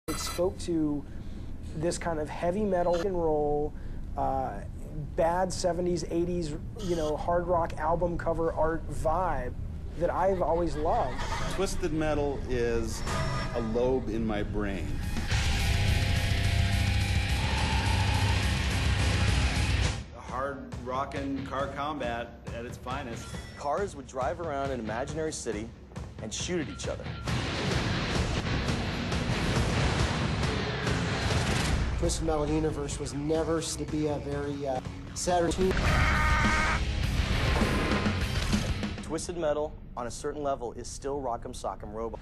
It spoke to this kind of heavy metal and roll, bad 70s, 80s, hard rock album cover art vibe that I've always loved. Twisted Metal is a lobe in my brain. Hard rockin' car combat at its finest. Cars would drive around an imaginary city and shoot at each other. Twisted Metal universe was never to be a very Saturday. Twisted Metal, on a certain level, is still Rock'em Sock'em Robot.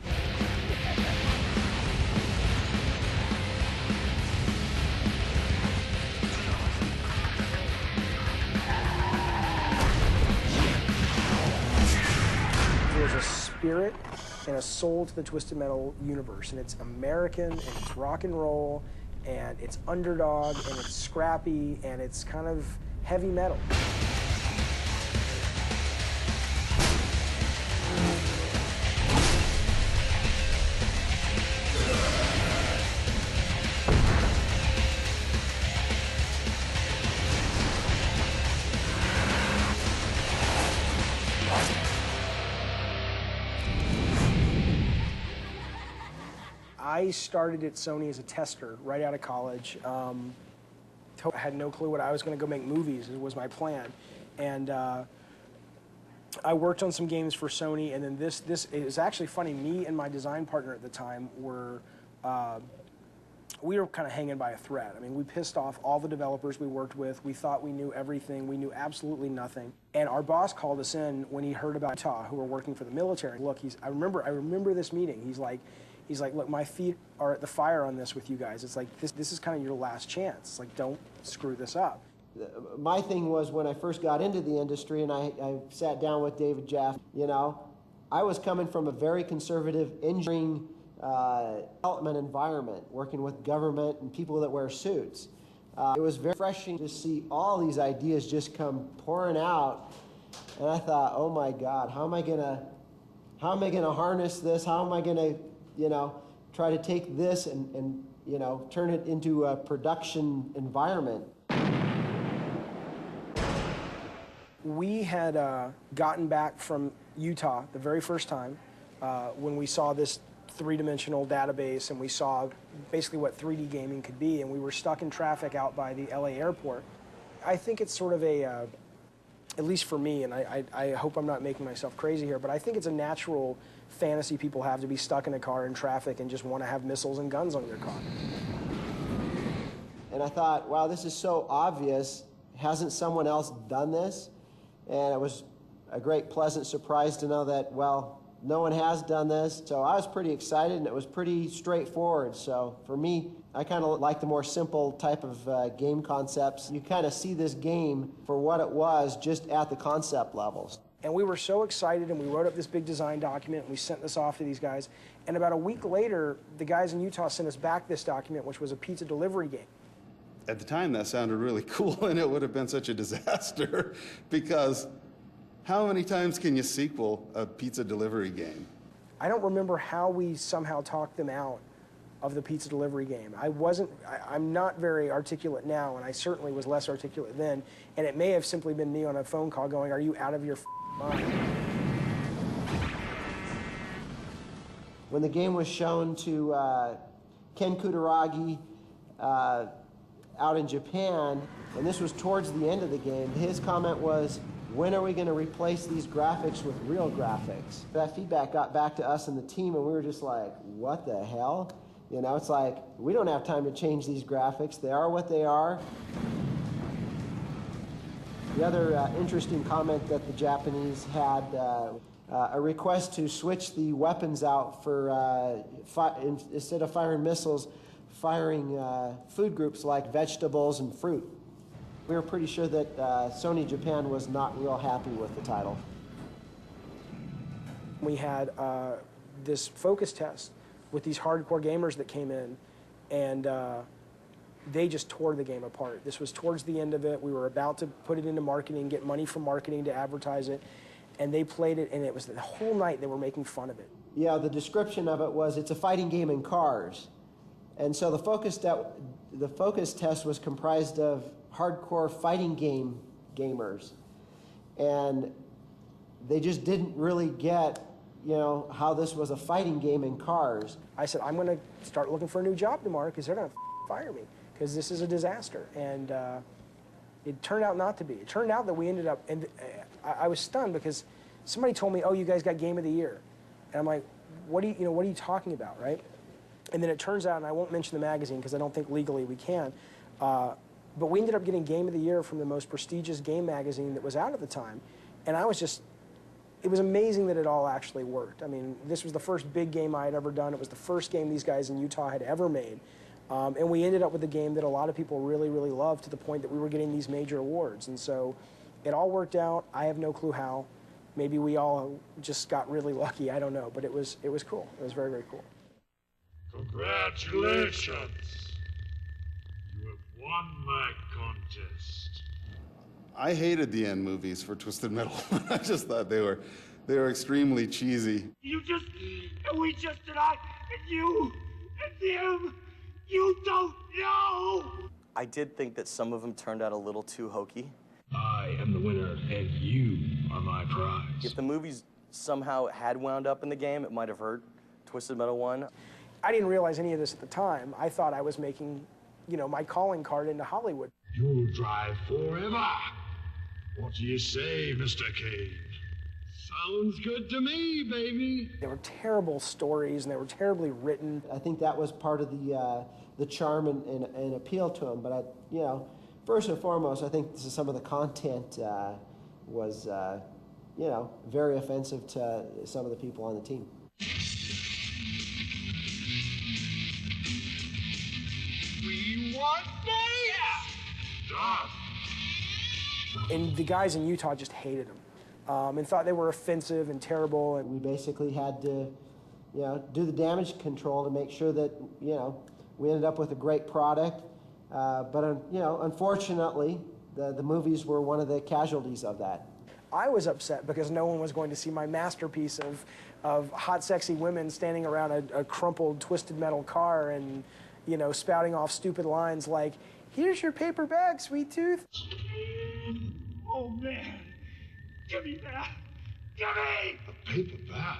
There's a spirit and a soul to the Twisted Metal universe, and it's American, and it's rock and roll, and it's underdog, and it's scrappy, and it's kind of heavy metal. I started at Sony as a tester right out of college. I had no clue what I was going to go make movies. It was my plan. And I worked on some games for Sony, and then this it was actually funny. Me and my design partner at the time were we were kind of hanging by a thread. I mean, we pissed off all the developers we worked with. We thought we knew everything. We knew absolutely nothing. And our boss called us in when he heard about Utah, who were working for the military. Look, I remember this meeting. He's like, look, my feet are at the fire on this with you guys. It's like, this is kind of your last chance. It's like, don't screw this up. My thing was when I first got into the industry and I sat down with David Jaffe, I was coming from a very conservative engineering development environment, working with government and people that wear suits. It was very refreshing to see all these ideas just come pouring out. And I thought, oh my God, how am I gonna harness this? How am I gonna try to take this and turn it into a production environment. We had gotten back from Utah the very first time when we saw this three-dimensional database and we saw basically what 3D gaming could be, and we were stuck in traffic out by the LA airport. I think it's sort of a, at least for me, and I hope I'm not making myself crazy here, but I think it's a natural fantasy people have to be stuck in a car in traffic and just want to have missiles and guns on your car. And I thought, wow, this is so obvious. Hasn't someone else done this? And it was a great pleasant surprise to know that, well, no one has done this. So I was pretty excited, and it was pretty straightforward. So for me, I kind of like the more simple type of game concepts. You kind of see this game for what it was just at the concept levels. And we were so excited, and we wrote up this big design document, and we sent this off to these guys. And about a week later, the guys in Utah sent us back this document, which was a pizza delivery game. At the time, that sounded really cool, and it would have been such a disaster, because how many times can you sequel a pizza delivery game? I don't remember how we somehow talked them out of the pizza delivery game. I'm not very articulate now, and I certainly was less articulate then, and it may have simply been me on a phone call going, are you out of your mind? When the game was shown to Ken Kutaragi out in Japan, and this was towards the end of the game, his comment was, when are we going to replace these graphics with real graphics? That feedback got back to us and the team, and we were just like, what the hell? It's like, we don't have time to change these graphics. They are what they are. The other interesting comment that the Japanese had, a request to switch the weapons out for, instead of firing missiles, firing food groups like vegetables and fruit. We were pretty sure that Sony Japan was not real happy with the title. We had this focus test with these hardcore gamers that came in, and they just tore the game apart. This was towards the end of it. We were about to put it into marketing, get money from marketing to advertise it, and they played it, and it was the whole night they were making fun of it. Yeah, the description of it was, it's a fighting game in cars. And so the focus test was comprised of hardcore fighting gamers. And they just didn't really get, how this was a fighting game in cars. I said, I'm going to start looking for a new job tomorrow because they're going to fire me because this is a disaster. And it turned out not to be. It turned out that we ended up, and I was stunned because somebody told me, oh, you guys got Game of the Year. And I'm like, what are you talking about, right? And then it turns out, and I won't mention the magazine because I don't think legally we can, but we ended up getting Game of the Year from the most prestigious game magazine that was out at the time. And I was just, it was amazing that it all actually worked. I mean, this was the first big game I had ever done. It was the first game these guys in Utah had ever made. And we ended up with a game that a lot of people really, really loved to the point that we were getting these major awards. And so it all worked out. I have no clue how. Maybe we all just got really lucky. I don't know. But it was cool. It was very, very cool. Congratulations. You have won my contest. I hated the end movies for Twisted Metal. I just thought they were extremely cheesy. We just, and I, and you, and him, you don't know! I did think that some of them turned out a little too hokey. I am the winner, and you are my prize. If the movies somehow had wound up in the game, it might have hurt Twisted Metal 1. I didn't realize any of this at the time. I thought I was making, my calling card into Hollywood. You'll drive forever. What do you say, Mr. Cage? Sounds good to me, baby. They were terrible stories, and they were terribly written. I think that was part of the charm and appeal to them. But first and foremost, I think some of the content was, very offensive to some of the people on the team. We want this! Done. And the guys in Utah just hated them and thought they were offensive and terrible. And we basically had to, do the damage control to make sure that, we ended up with a great product. But unfortunately, the movies were one of the casualties of that. I was upset because no one was going to see my masterpiece of hot, sexy women standing around a crumpled, twisted metal car and, spouting off stupid lines like, "Here's your paper bag, sweet tooth." Oh, man. Give me that. Give me! A paper bag?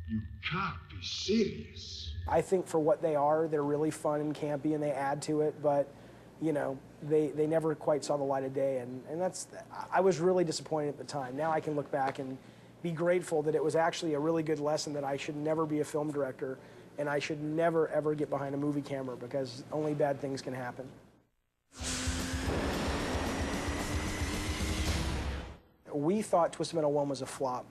You can't be serious. I think for what they are, they're really fun and campy and they add to it, but, they never quite saw the light of day. And I was really disappointed at the time. Now I can look back and be grateful that it was actually a really good lesson that I should never be a film director and I should never, ever get behind a movie camera because only bad things can happen. We thought Twisted Metal 1 was a flop.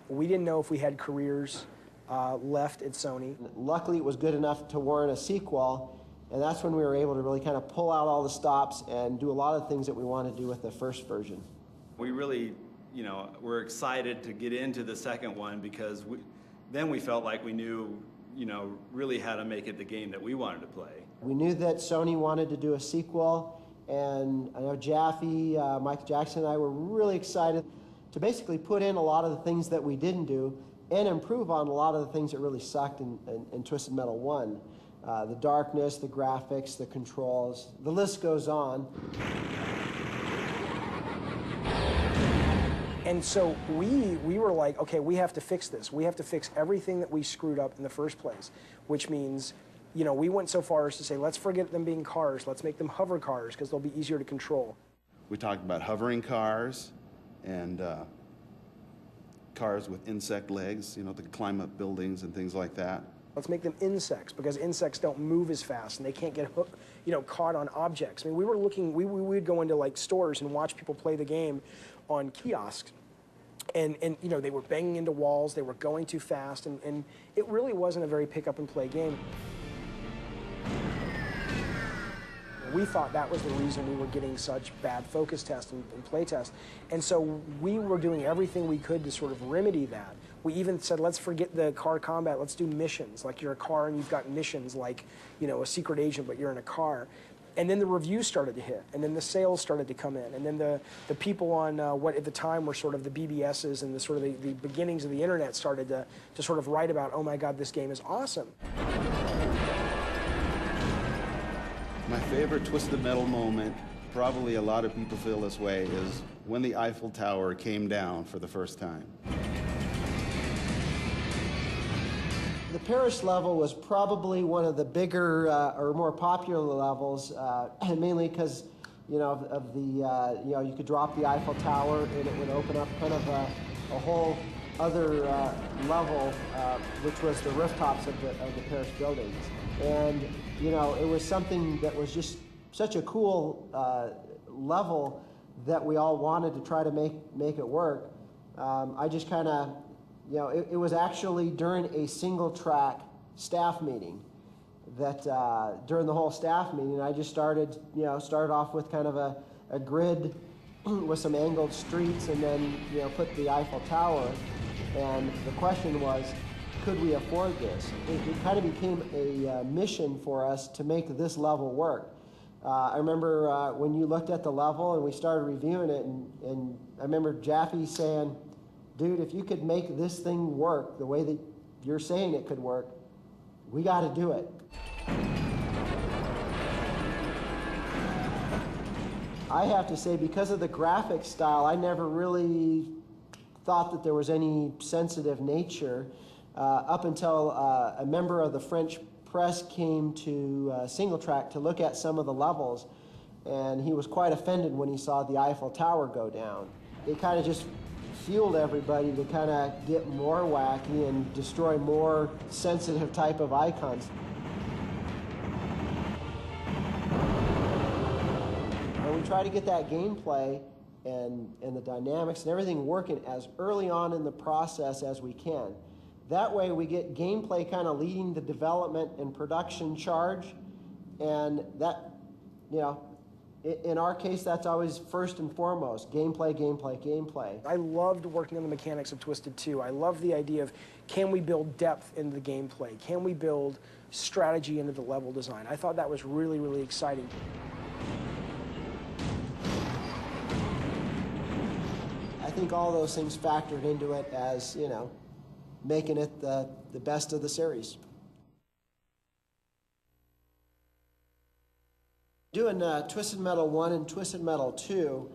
We didn't know if we had careers left at Sony. Luckily, it was good enough to warrant a sequel, and that's when we were able to really kind of pull out all the stops and do a lot of things that we wanted to do with the first version. We really, were excited to get into the second one because then we felt like we knew, really how to make it the game that we wanted to play. We knew that Sony wanted to do a sequel, and I know Jaffe, Michael Jackson and I were really excited to basically put in a lot of the things that we didn't do and improve on a lot of the things that really sucked in Twisted Metal 1. The darkness, the graphics, the controls, the list goes on. And so we were like, okay, we have to fix this. We have to fix everything that we screwed up in the first place, which means, we went so far as to say, let's forget them being cars. Let's make them hover cars because they'll be easier to control. We talked about hovering cars and cars with insect legs, that could climb up buildings and things like that. Let's make them insects because insects don't move as fast and they can't get caught on objects. I mean, we were looking, we would go into like stores and watch people play the game on kiosks. And they were banging into walls, they were going too fast, and it really wasn't a very pick up and play game. We thought that was the reason we were getting such bad focus tests and play tests. And so we were doing everything we could to sort of remedy that. We even said, let's forget the car combat, let's do missions. Like you're a car and you've got missions like, a secret agent, but you're in a car. And then the reviews started to hit, and then the sales started to come in, and then the people on what at the time were sort of the BBSs and the sort of the beginnings of the internet started to sort of write about, oh my God, this game is awesome. My favorite Twisted Metal moment, probably a lot of people feel this way, is when the Eiffel Tower came down for the first time. The Paris level was probably one of the bigger or more popular levels, mainly because, you know, of the, you know, you could drop the Eiffel Tower and it would open up kind of a whole other level, which was the rooftops of the Paris buildings. And, you know, it was something that was just such a cool level that we all wanted to try to make it work. I just kind of, you know, it was actually during a single track staff meeting that during the whole staff meeting, I just started off with kind of a grid with some angled streets, and then, you know, put the Eiffel Tower. And the question was, could we afford this? It kind of became a mission for us to make this level work. I remember when you looked at the level and we started reviewing it, and I remember Jaffe saying, dude, if you could make this thing work the way that you're saying it could work, we got to do it. I have to say, because of the graphic style, I never really thought that there was any sensitive nature up until a member of the French press came to Single Track to look at some of the levels, and he was quite offended when he saw the Eiffel Tower go down. It kind of just fueled everybody to kind of get more wacky and destroy more sensitive type of icons. And we try to get that gameplay and the dynamics and everything working as early on in the process as we can. That way we get gameplay kind of leading the development and production charge, and that, you know, in our case, that's always first and foremost, gameplay, gameplay, gameplay. I loved working on the mechanics of Twisted 2. I love the idea of, can we build depth into the gameplay? Can we build strategy into the level design? I thought that was really, really exciting. I think all those things factored into it as, you know, making it the best of the series. Doing Twisted Metal 1 and Twisted Metal 2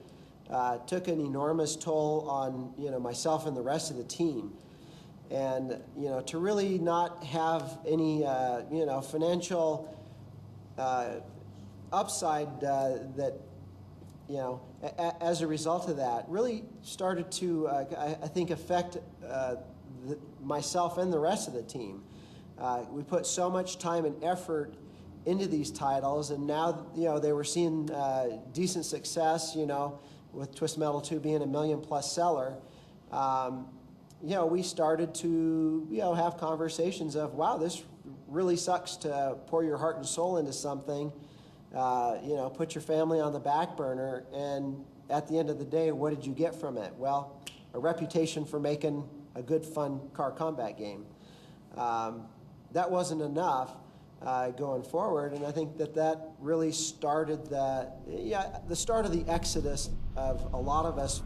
took an enormous toll on, you know, myself and the rest of the team. And, you know, to really not have any, you know, financial upside that, you know, as a result of that, really started to, I think, affect myself and the rest of the team. We put so much time and effort into these titles, and now, you know, they were seeing decent success, you know, with Twisted Metal 2 being a $1 million+ seller. You know, we started to, you know, have conversations of, wow, this really sucks to pour your heart and soul into something, you know, put your family on the back burner, and at the end of the day, what did you get from it? Well, a reputation for making a good, fun car combat game. That wasn't enough going forward, and I think that really started the start of the exodus of a lot of us